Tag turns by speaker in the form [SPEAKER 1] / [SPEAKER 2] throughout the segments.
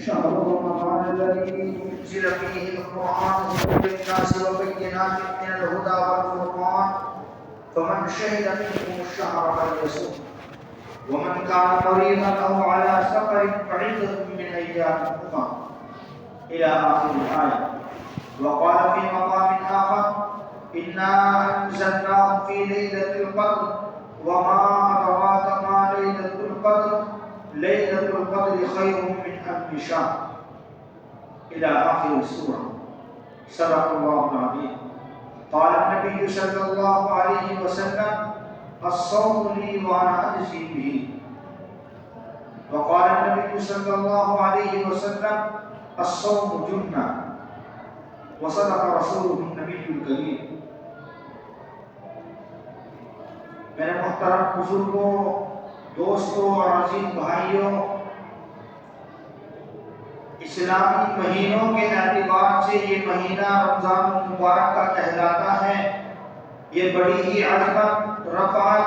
[SPEAKER 1] شهر رمضان الذي أنزل فيه القرآن هدى للناس وبينات من الهدى والفرقان فمن شهد منكم الشهر فليصم ومن كان مريضا أو على سفر فعدة من أيام أخرى إلى آخر الآية. وقال في مقام آخر: إنا أنزلناه في ليلة القدر وما أدراك ما ليلة القدر ليلة القدر خير من ألف شهر إلى آخر السورة. صدق الله العظيم. قال النبي صلى الله عليه وسلم: الصوم لي وأنا أجزي به. وقال النبي صلى الله عليه وسلم: الصوم جنة. وصدق رسوله النبي الكريم. میرے محترم بزرگوں، دوستوں اور عزیز بھائیوں، اسلامی مہینوں کے اعتبار سے یہ مہینہ رمضان المبارک کا کہلاتا ہے. یہ بڑی ہی عظمت، رفعت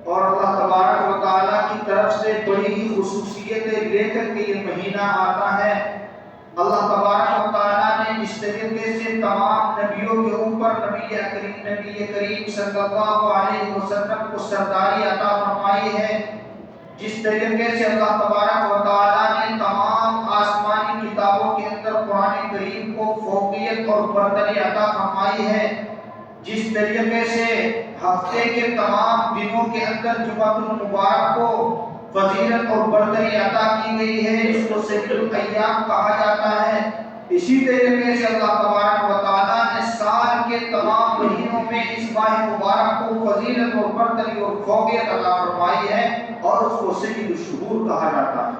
[SPEAKER 1] اور اللہ تبارک و تعالیٰ کی طرف سے بڑی ہی خصوصیتیں لے کر کے یہ مہینہ آتا ہے. اللہ تبارک و تعالیٰ نے جس طریقے سے تمام نبیوں کے اوپر نبی کریم صلی اللہ علیہ وسلم کو سرداری عطا فرمائی ہے، جس طریقے سے اللہ تبارک و تعالیٰ نے تمام آسمانی کتابوں کے اندر قرآن کریم کو فوقیت اور برتری عطا فرمائی ہے، جس طریقے سے ہفتے کے تمام دنوں کے اندر جمعۃ المبارک کو فضیلت اور برتری عطا کی گئی ہے، اس کو سید الایام کہا جاتا ہے. اسی طریقے سے اللہ تبارک و تعالیٰ نے سال کے تمام مہینوں میں اس ماہ مبارک کو فضیلت اور برتری اور فوقیت عطا فرمائی ہے اور اس کو سید الشہور کہا جاتا ہے.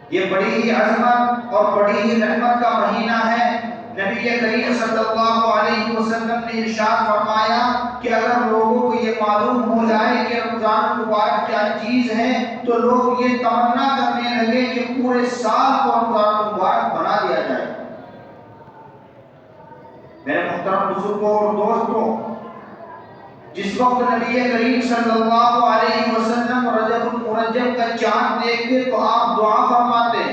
[SPEAKER 1] یہ بڑی ہی عظمت اور بڑی ہی رحمت کا مہینہ ہے. نبی کریم صلی اللہ علیہ وسلم نے ارشاد فرمایا کہ اگر لوگوں کو یہ معلوم ہو جائے کہ رمضان مبارک کیا چیز ہے تو لوگ یہ تمنا کرنے لگے کہ پورے سال کو رمضان مبارک بنا دیا جائے. میرے محترم بزرگوں اور دوستوں، جس وقت نبی کریم صلی اللہ علیہ وسلم رجب المرجب کا چاند دیکھتے تو آپ دعا فرماتے: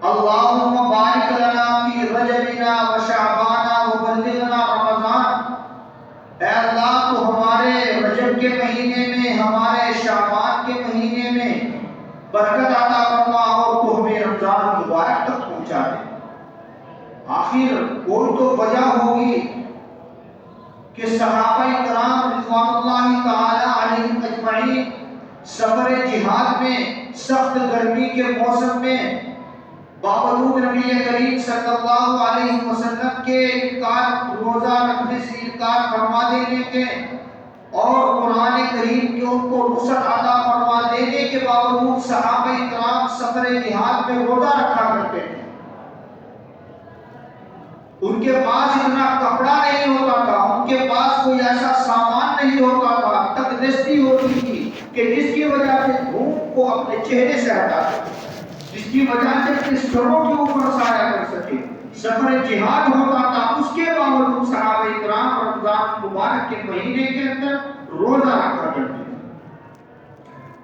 [SPEAKER 1] اللہم بارک لنا فی رجبنا و شعبانا و بلغنا رمضان. اے اللہ، تو ہمارے رجب کے مہینے میں، ہمارے شعبان کے مہینے میں برکت عطا فرما اور تو ہمیں رمضان مبارک تک پہنچا دے. آخر کوئی تو وجہ ہوگی کہ صحابہ کرام رضوان اللہ تعالی علیہم اجمعین سفر جہاد میں سخت گرمی کے موسم میں باوجود نبی کریم صلی اللہ علیہ وسلم کے روزہ رکھنے سے انکار فرما دینے کے اور قرآن کریم کے ان کو رخصت عطا فرما دینے کے باوجود صحابہ کرام سفر جہاد میں روزہ رکھا کرتے تھے. ان کے پاس اتنا کپڑا نہیں ہوتا تھا، ان کے پاس کوئی ایسا سامان نہیں ہوتا تھا، تک دستی ہوتی تھی کہ جس کی وجہ سے دھوپ کو اپنے چہرے سے ہٹا سکے، جس کی وجہ سے اپنے سروں کے اوپر سایہ کر سکے. سفر جہاد ہوتا تھا، اس کے باوجود صحابہ کرام رمضان مبارک کے مہینے کے اندر روزہ رکھا کرتے تھے.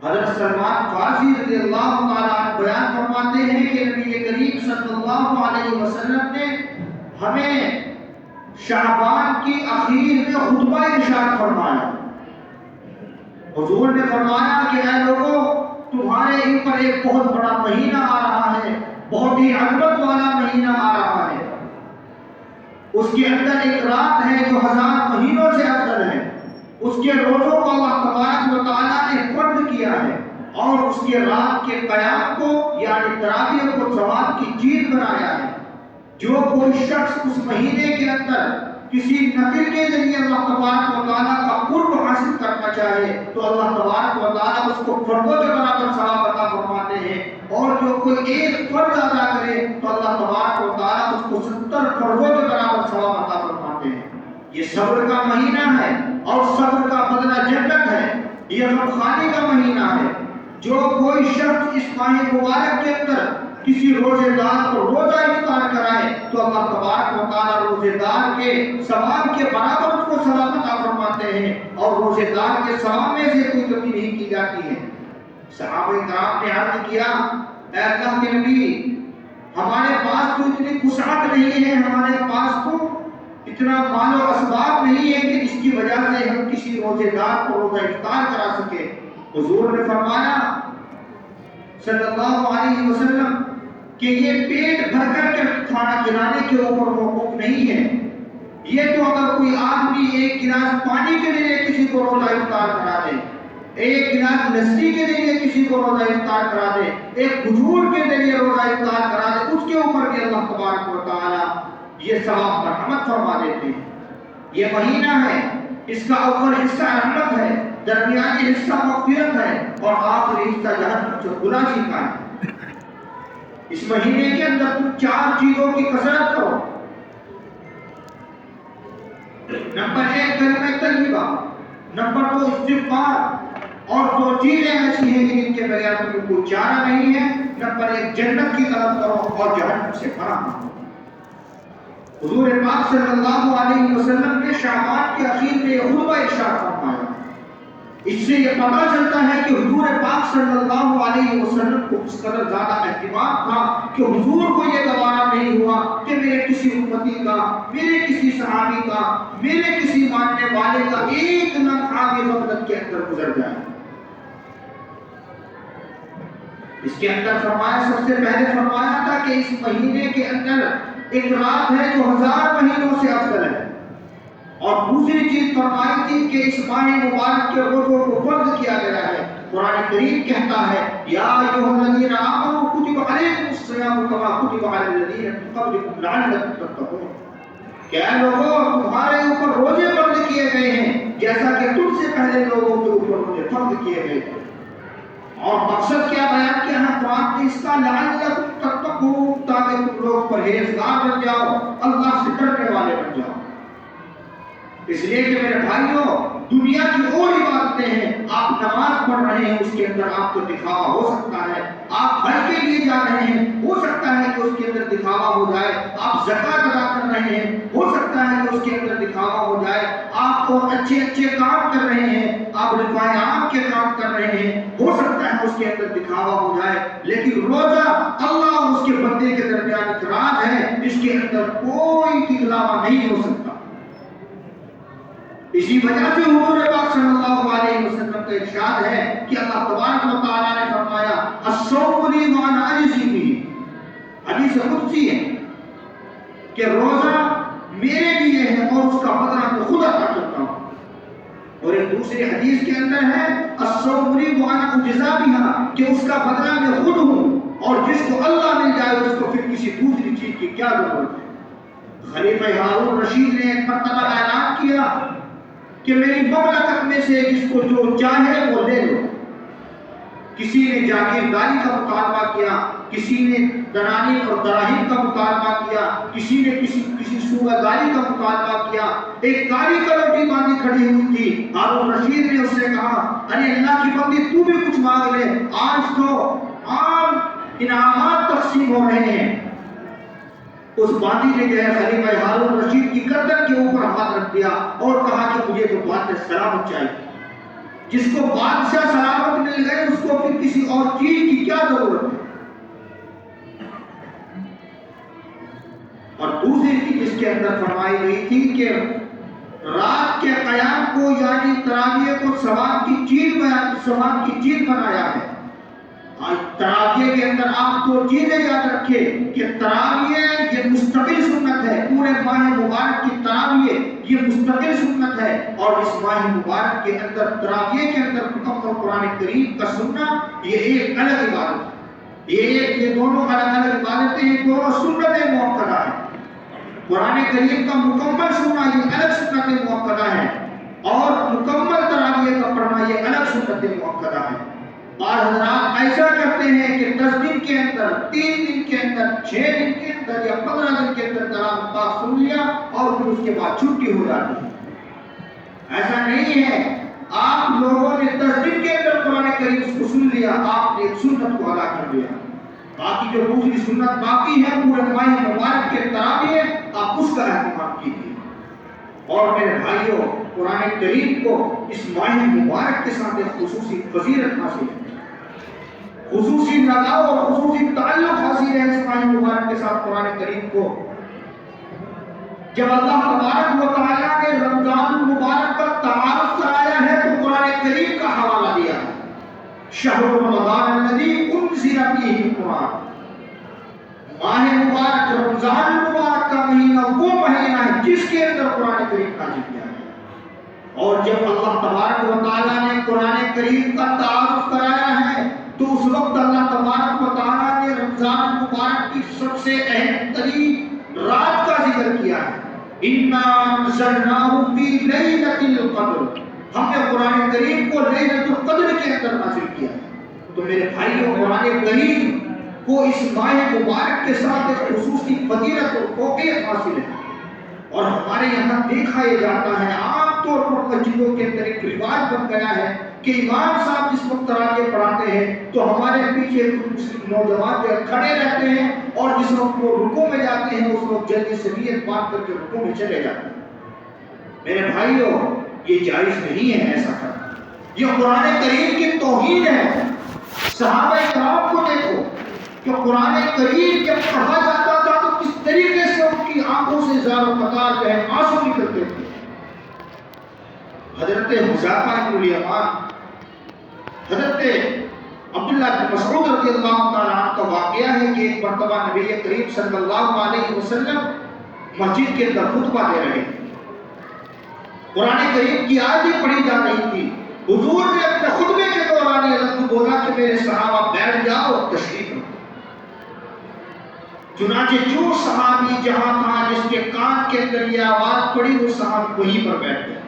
[SPEAKER 1] حضرت سلمان فارسی رضی اللہ تعالیٰ عنہ بیان فرماتے ہیں کہ نبی کریم صلی اللہ علیہ وسلم نے ہمیں شعبان کی اخیر میں خطبہ ارشاد فرمایا. حضور نے فرمایا کہ اے لوگوں، تمہارے اوپر ایک بہت بڑا مہینہ آ رہا ہے، بہت ہی عظمت والا مہینہ آ رہا ہے. اس کے اندر ایک رات ہے جو 1000 مہینوں سے افضل ہے. اس کے روزوں کو اللہ تبارک و تعالیٰ نے فرض کیا ہے اور اس کے رات کے قیام کو یعنی تراویح کو ثواب کی چیز بنایا ہے. جو کوئی شخص اس مہینے کے اندر کسی نفل کے ذریعے اللہ تبارک و تعالیٰ کا قرب حاصل کرنا چاہے تو اللہ تبارک و تعالیٰ اس کو فرضوں کے برابر ثواب عطا فرماتے ہیں، اور جو کوئی ایک فرض ادا کرے تو اللہ تبارک و تعالیٰ اس کو 70 فرضوں کے برابر ثواب عطا فرماتے ہیں. یہ صبر کا مہینہ ہے اور صبر کا بدلہ جنت ہے. یہ غم خواری کا مہینہ ہے. جو کوئی شخص اس ماہ مبارک کے اندر کسی روزے دار کو روزہ افطار کرائے تو اللہ تبارک و تعالیٰ روزے دار کے ثواب کے برابر اس کو ثواب عطا فرماتے ہیں اور روزے دار کے ثواب میں سے کوئی کمی نہیں کی جاتی ہے. صحابہ کرام نے عرض کیا اے اللہ کے نبی ہمارے پاس تو اتنی وسعت نہیں ہے، ہمارے پاس تو اتنا مال و اسباب نہیں ہے کہ جس کی وجہ سے ہم کسی روزے دار کو روزہ افطار کرا سکے۔ حضور نے فرمایا صلی اللہ علیہ وسلم کہ یہ پیٹ بھر کر کے کھانا کھلانے کے اوپر موقوف نہیں ہے، یہ تو اگر کوئی آدمی ایک گلاس پانی کے لیے کسی کو روزہ افطار کرا دے، ایک گلاس لسی کے لیے کسی کو روزہ افطار کرا دے، ایک کھجور کے لیے روزہ افطار کرا دے، اس کے اوپر بھی اللہ تبارک و تعالی یہ ثواب مرحمت فرما دیتے ہیں۔ یہ مہینہ ہے، اس کا اول حصہ رحمت ہے، درمیانی حصہ مغفرت ہے اور آخری حصہ جہنم سے خلاصی کا ہے۔ اس مہینے کے اندر تم 4 چیزوں کی کثرت کرو۔ نمبر 1 کلمہ طیبہ، نمبر 2 استغفار، اور 2 چیزیں ایسی ہیں جن کے بغیر تمہیں کوئی چارہ نہیں ہے۔ نمبر 1 جنت کی طلب کرو اور جہنم سے پناہ مانگو۔ حضور پاک صلی اللہ علیہ وسلم نے شعبان کے اخیر میں یہ خطبہ ارشاد فرمایا۔ اس سے یہ پتہ چلتا ہے کہ حضور پاک صلی اللہ علیہ وسلم کو اس قدر زیادہ اہتمام تھا کہ حضور کو یہ گوارا نہیں ہوا کہ میرے کسی امتی کا، میرے کسی صحابی کا، میرے کسی ماننے والے کا ایک لمحہ بھی غفلت کے اندر گزر جائے۔ اس کے اندر فرمایا، سب سے پہلے فرمایا تھا کہ اس مہینے کے اندر ایک رات ہے جو 1000 مہینوں سے افضل ہے، اور دوسری چیز فرمائی تھی کہ اس ماہ مبارک کے روزوں کو فرض کیا گیا ہے۔ قرآن کریم کہتا ہے یا ایھا الذین آمنوا کتب علیکم الصیام کما کتب علی الذین من قبلکم لعلکم تتقون، کہ اے لوگوں تمہارے اوپر روزے فرض کیے گئے ہیں جیسا کہ تم سے پہلے لوگوں کے اوپر روزے فرض کیے گئے تھے۔ اور مقصد کیا بیان کیا ہے قرآن نے اس کا، لعلکم تتقون، تاکہ تم لوگ پرہیزگار بن جاؤ، اللہ سے ڈرنے والے بن جاؤ۔ اس لیے کہ میرے بھائیوں دنیا کی اور عبادتیں ہیں، آپ نماز پڑھ رہے ہیں اس کے اندر آپ کو دکھاوا ہو سکتا ہے، آپ حج کے لیے جا رہے ہیں ہو سکتا ہے کہ اس کے اندر دکھاوا ہو جائے، آپ زکوٰۃ ادا کر رہے ہیں ہو سکتا ہے کہ اس کے اندر دکھاوا ہو جائے، آپ کو اچھے کام کر رہے ہیں، آپ رفاع عام کے کام کر رہے ہیں ہو سکتا ہے اس کے اندر دکھاوا ہو جائے، لیکن روزہ اللہ اور اس کے بندے کے درمیان ایک راز ہے، اس کے اندر کوئی دکھلاوا نہیں ہو سکتا۔ اسی وجہ سے حضور پاک صلی اللہ علیہ وسلم کا ارشاد ہے کہ اللہ تبارک و تعالیٰ نے فرمایا الصوم لی وانا اجزی بہ، حدیث قدسی ہے کہ روزہ میرے لیے ہے اور اس کا بدلہ میں خود عطا کرتا ہوں۔ اور ایک دوسری حدیث کے اندر ہے الصوم لی وانا اجزا بہ، کہ اس کا بدلہ میں خود ہوں، اور جس کو اللہ مل جائے اس کو پھر کسی دوسری چیز کی کیا ضرورت ہے۔ خلیفہ ہارون رشید نے ایک مرتبہ اعلان کیا کہ میری مملکت میں سے جس کو جو چاہے وہ لے لو۔ کسی نے جاگیرداری کا مطالبہ کیا، کسی نے دنانی اور دراہیم کا مطالبہ کیا، کسی نے کسی صوبہ داری کا مطالبہ کیا۔ ایک کاری کلوٹی باندھی کھڑی ہوئی تھی، ہارون رشید نے اس سے کہا ارے اللہ کی بندی تو بھی کچھ مانگ لے، آج تو عام انعامات تقسیم ہو رہے ہیں۔ اس باندی نے جو ہے خلیفہ ہارون رشید کی گردن کے اوپر ہاتھ رکھ دیا اور کہا کہ مجھے تو بادشاہ سلامت چاہیے۔ جس کو بادشاہ سلامت مل گئے اس کو پھر کسی اور چیز کی کیا ضرورت ہے۔ اور دوسری چیز اس کے اندر فرمائی گئی تھی کہ رات کے قیام کو یعنی تراویح کو ثواب کی چیز بنایا ہے۔ تراویح کے اندر آپ 2 چیزیں یاد رکھیں کہ تراویح یہ مستقل سنت ہے، پورے ماہ مبارک کی تراویح یہ مستقل سنت ہے، اور اس ماہ مبارک کے اندر تراویح کے اندر مکمل قرآن کریم کا سننا یہ ایک الگ عبادت ہے۔ یہ دونوں الگ الگ عبادتیں ہیں، دونوں سنتیں موقدہ ہیں۔ قرآن کریم کا مکمل سننا یہ الگ سنت موقدہ ہے، اور مکمل تراویح کا پڑھنا یہ الگ سنت موقدہ ہے۔ بعض حضرات ایسا کرتے ہیں کہ 10 دن کے اندر، 3 دن کے اندر، 6 دن کے اندر یا 15 دن کے اندر کلام پاک سن لیا اور پھر اس کے بعد چھٹی ہو جاتی ہے۔ ایسا نہیں ہے، آپ لوگوں نے 10 دن کے اندر قرآن کریم کو سن لیا، آپ نے ایک سنت کو ادا کر دیا، باقی جو دوسری سنت باقی ہے پورے ماہ مبارک کے تراویح آپ اس کا اہتمام کیجیے۔ اور میرے بھائیوں قرآن کریم کو اس ماہ مبارک کے ساتھ ایک خصوصی فضیلت حاصل ہے۔ خصوصی لگاؤ اور خصوصی تعلق حاصل ہے اس ماہ مبارک کے ساتھ قرآن کریم کو. جب اللہ تبارک و تعالیٰ نے رمضان المبارک کا تعارف کرایا ہے تو قرآن کریم کا حوالہ دیا ہے. شہر رمضان الذی انزل فیہ القرآن. ماہ مبارک رمضان المبارک کا مہینہ وہ مہینہ ہے جس کے اندر قرآن کریم نازل کیا ہے. اور جب اللہ تبارک و تعالیٰ نے قرآن کریم کا تعارف کرایا ہے تو اس وقت اللہ تبارک و تعالیٰ نے رمضان المبارک کی سب سے اہم ترین رات کا ذکر کیا ہے. اِنَّا أَنزَلْنَاهُ فِي لَيْلَةِ الْقَدْرِ. ہم نے قرآن کریم کو لیلۃ القدر کے اندر نازل کیا. تو میرے بھائیوں قرآن کریم کو اس ماہ مبارک کے ساتھ ایک خصوصی فضیلت اور فوقیت حاصل ہے. اور ہمارے یہاں دیکھا یہ جاتا ہے عام طور پر مسجدوں کے اندر ایک رواج بن گیا ہے کہ امام صاحب جس وقت تراویح پڑھاتے ہیں تو ہمارے پیچھے کچھ نوجوان جو کھڑے رہتے ہیں اور جس وقت وہ رکوع میں جاتے ہیں اس وقت جلدی سے نیت باندھ کر کے رکوع میں چلے جاتے ہیں. میرے بھائیوں یہ جائز نہیں ہے ایسا کرنا. یہ قرآن کریم کی توہین ہے. صحابہ کرام کو دیکھو کہ قرآن کریم جب پڑھا جاتا تھا تو کس طریقے سے ان کی آنکھوں سے زار و قطار جو ہے آنسو نکلتے تھے. حضرت حذیفہ بن الیمان، حضرت عبداللہ بن مسعود رضی اللہ تعالیٰ عنہ کا واقعہ ہے کہ ایک مرتبہ نبی کریم صلی اللہ علیہ وسلم مسجد کے اندر خطبہ دے رہے تھے. قرآن کریم کی آیتیں پڑھی جا رہی تھی. حضور نے اپنے خطبے کے دوران یہ لفظ بولا کہ میرے صحابہ بیٹھ جاؤ اور تشریف رکھو. چنانچہ جو صحابی جہاں تھا جس کے کان کے اندر یہ آواز پڑی وہ صحابی وہیں پر بیٹھ گئے.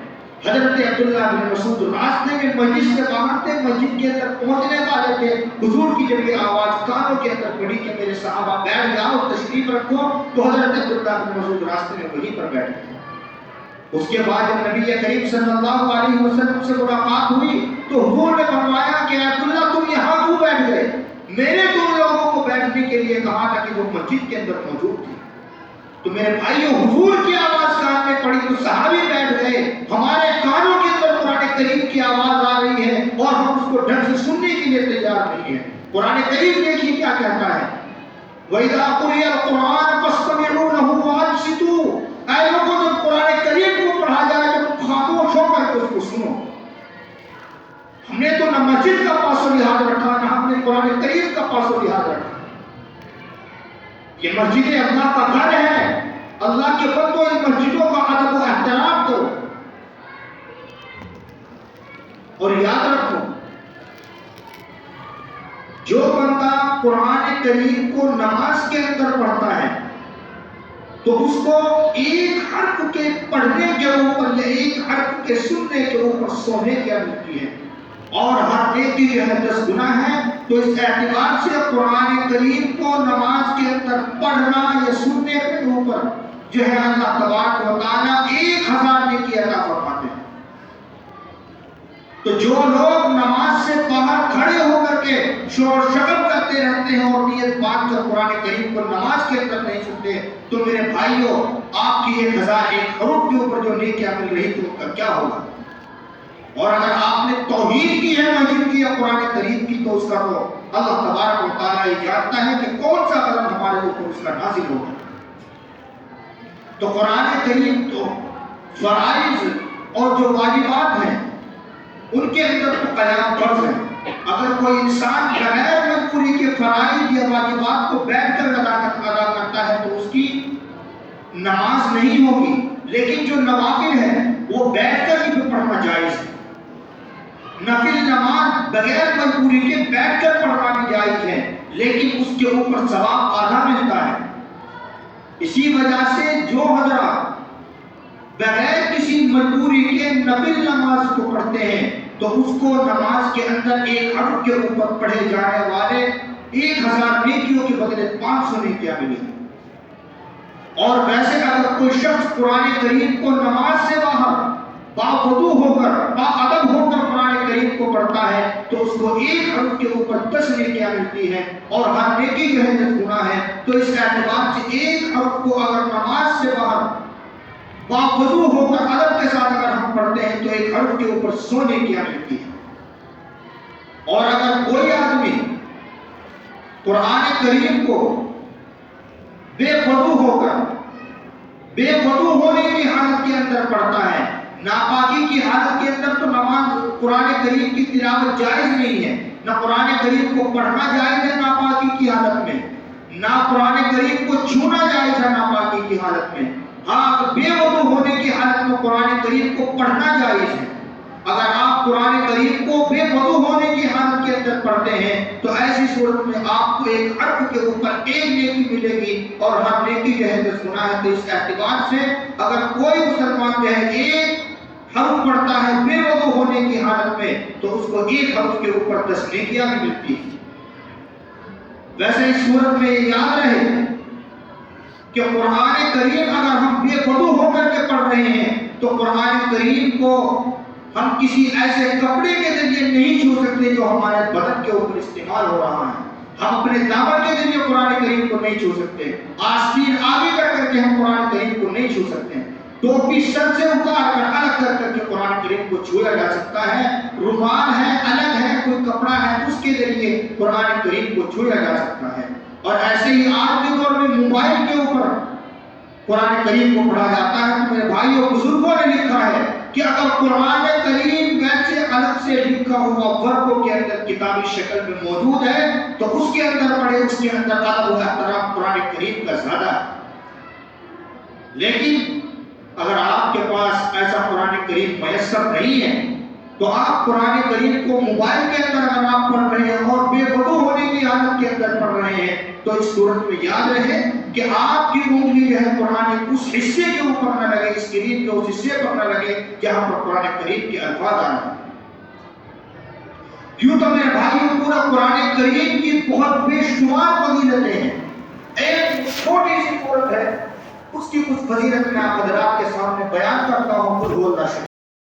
[SPEAKER 1] حضرت عبداللہ بن مسعود راستے میں مسجد سے باہر تھے، مسجد کے اندر پہنچنے والے تھے. حضور کی جب یہ آواز کانوں کے اندر پڑی کہ میرے صحابہ بیٹھ جاؤ تشریف رکھو تو حضرت عبداللہ بن مسعود راستے میں وہیں پر بیٹھ گئے. اس کے بعد جب نبی کریم صلی اللہ علیہ وسلم سے ملاقات ہوئی تو حضور نے فرمایا کہ عبداللہ تم یہاں کیوں بیٹھ گئے؟ میں نے تم لوگوں کو بیٹھنے کے لیے کہا تھا کہ وہ مسجد کے اندر موجود تھی. تو میرے بھائیوں حضور کی آواز کان میں پڑی تو صحابی بیٹھ گئے. ہمارے کانوں کے اندر قرآن کریم کی آواز آ رہی ہے اور ہم اس کو ڈھنگ سے سننے کے لیے تیار نہیں ہیں. قرآن کریم دیکھیے کیا کہتا ہے وَإِذَا قُرِئَ الْقُرْآنُ فَاسْتَمِعُوا لَهُ وَأَنصِتُوا. اے لوگوں جب قرآن کریم کو پڑھا جائے تو خاموش ہو کر کے اس کو سنو. ہم نے تو نہ مسجد کا پاس و لحاظ رکھا نہ ہم نے قرآن کریم کا پاس و لحاظ رکھا. یہ مسجد اللہ کا گھر ہے. اللہ کے بندوں ان مسجدوں کا ادب و احترام کرو. اور یاد رکھو جو بندہ قرآن کریم کو نماز کے اندر پڑھتا ہے تو اس کو ایک حرف کے پڑھنے کے اوپر یا ایک حرف کے سننے کے اوپر سونے کی ملتی ہے اور ہر نیکی جو ہے 10 گنا ہے. تو اس اعتبار سے قرآن کریم کو نماز کے اندر پڑھنا یا سننے کے اوپر جو ہے اللہ تبارک و تعالیٰ 1000 نیکی عطا فرماتے ہیں. تو جو لوگ نماز سے باہر کھڑے ہو کر کے شور و شغل کرتے رہتے ہیں اور نیت باندھ کر قرآن کریم کو نماز کے اندر نہیں سنتے تو میرے بھائیوں آپ کی 1001 حروف کے اوپر جو نیکیاں مل رہی تھی ان کا کیا ہوگا؟ اور اگر آپ نے توہین کی ہے مسجد کی یا قرآن کریم کی تو اس کا تو اللہ تبارک و تعالیٰ یہ جانتا ہے کہ کون سا قدم ہمارے اوپر اس کا نازل ہوگا. تو قرآن کریم تو فرائض اور جو واجبات ہیں ان کے اندر تو قیام فرض ہے. اگر کوئی انسان بغیر مجبوری کے فرائض یا واجبات کو بیٹھ کر ادا کرتا ہے تو اس کی نماز نہیں ہوگی. لیکن جو نوافل ہے وہ بیٹھ کر ہی پڑھنا جائز ہے. نفل نماز بغیر مجبوری کے بیٹھ کر پڑھنا بھی جائز ہے لیکن اس کے اوپر ثواب آدھا ملتا ہے. اسی وجہ سے جو حضرات بغیر کسی مجبوری کے نفل نماز کو پڑھتے ہیں تو اس کو نماز کے اندر ایک حرف کے اوپر پڑھے جانے والے 1000 نیکیوں کے بدلے 500 نیکیاں ملیں. اور ویسے اگر کوئی شخص قرآن کریم کو نماز سے باہر باوضو ہو کر باادب ہو کر قرآن کریم کو پڑھتا ہے تو اس کو ایک حرف کے اوپر 10 نیکیاں ملتی ہیں اور ہر نیکی جو ہے 10 گنا ہے. تو اس اعتبار سے ایک حرف کو اگر نماز سے باہر باوضو ہو کر ادب کے ساتھ اگر ہم پڑھتے ہیں تو ایک حرف کے اوپر 100 نیکیاں ملتی ہیں. اور اگر کوئی آدمی قرآن کریم کو بے وضو ہونے کی حالت کے اندر پڑھتا ہے، ناپاکی کی حالت کے اندر تو نماز قرآن کریم کی تلاوت جائز نہیں ہے، نہ قرآن کریم کو پڑھنا جائز ہے ناپاکی کی حالت میں، نہ قرآن کریم کو چھونا جائز ہے ناپاکی کی حالت میں۔ ہاں، بے وضو ہونے کی حالت میں قرآن کریم کو پڑھنا جائز ہے۔ اگر آپ قرآن کریم کو بے وضو ہونے کی حالت کے اندر پڑھتے ہیں تو ایسی صورت میں آپ کو ایک حرف کے اوپر ایک نیکی ملے گی، اور ہر نیکی جو ہے 10 گنا ہے۔ تو اس اعتبار سے اگر کوئی مسلمان جو ہے ایک حرف پڑھتا ہے بے وضو ہونے کی حالت میں تو اس کو ایک حرف کے اوپر 10 نیکیاں بھی ملتی ہیں۔ ویسے اس صورت میں یہ یاد رہے کہ قرآن کریم اگر ہم بے وضو ہو کر کے پڑھ رہے ہیں تو قرآن کریم کو ہم کسی ایسے کپڑے کے ذریعے نہیں چھو سکتے جو ہمارے بدن کے اوپر استعمال ہو رہا ہے۔ ہم اپنے دامن کے ذریعے قرآن کریم کو نہیں چھو سکتے، آستین آگے کر کے ہم قرآن کریم کو نہیں چھو سکتے۔ ٹوپی سر سے اتار کر الگ کر کے قرآن کریم کو چھویا جا سکتا ہے، رومال ہے، الگ ہے، کوئی کپڑا ہے، اس کے ذریعے قرآن کریم کو چھویا جا سکتا ہے۔ اور ایسے ہی آج کے دور میں موبائل کے اوپر قرآن کریم کو پڑھا جاتا ہے۔ تو میرے بھائیوں بزرگوں نے لکھا ہے کہ اگر قرآن کریم ویسے الگ سے لکھا ہوا ورقوں کے اندر کتابی شکل میں موجود ہے تو اس کے اندر پڑھے، اس کے اندر ادب و احترام قرآن کریم کا زیادہ ہے۔ لیکن اگر آپ کے پاس ایسا قرآن کریم میسر نہیں ہے تو آپ قرآن کریم کو موبائل کے اندر اگر آپ پڑھ رہے ہیں اور بے وضو ہونے کی حالت کے اندر پڑھ رہے ہیں تو اس صورت میں یاد رہے کہ آپ کی انگلی جو ہے قرآن اس حصے کے اوپر نہ لگے، اسکرین کے اس حصے پر نہ لگے جہاں پر قرآن کریم کے الفاظ آ رہے ہیں۔ کیوں تو میرے بھائیوں پورا قرآن کریم کی بہت بے شمار فضیلتیں ہیں۔ ایک چھوٹی سی صورت ہے، اس کی کچھ فضیلت میں آپ حضرات